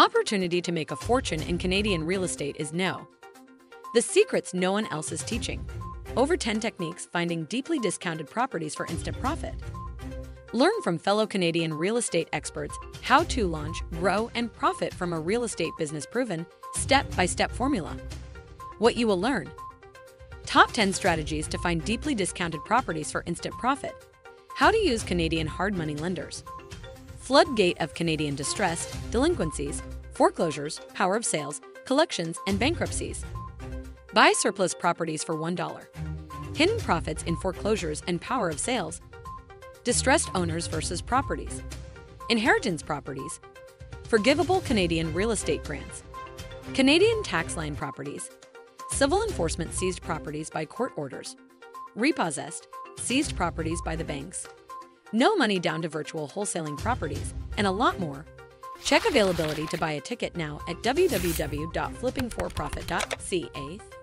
opportunity to make a fortune in Canadian real estate is no. The secrets no one else is teaching. Over 10 techniques finding deeply discounted properties for instant profit. Learn from fellow Canadian real estate experts how to launch, grow, and profit from a real estate business proven step-by-step formula. What you will learn. Top 10 strategies to find deeply discounted properties for instant profit. How to use Canadian hard money lenders. Floodgate of Canadian distress, delinquencies, foreclosures, power of sales, collections, and bankruptcies. Buy surplus properties for $1. Hidden profits in foreclosures and power of sales. Distressed owners versus properties. Inheritance properties. Forgivable Canadian real estate grants. Canadian tax line properties. Civil enforcement seized properties by court orders. Repossessed, seized properties by the banks. No money down to virtual wholesaling properties, and a lot more. Check availability to buy a ticket now at www.flippingforprofit.ca.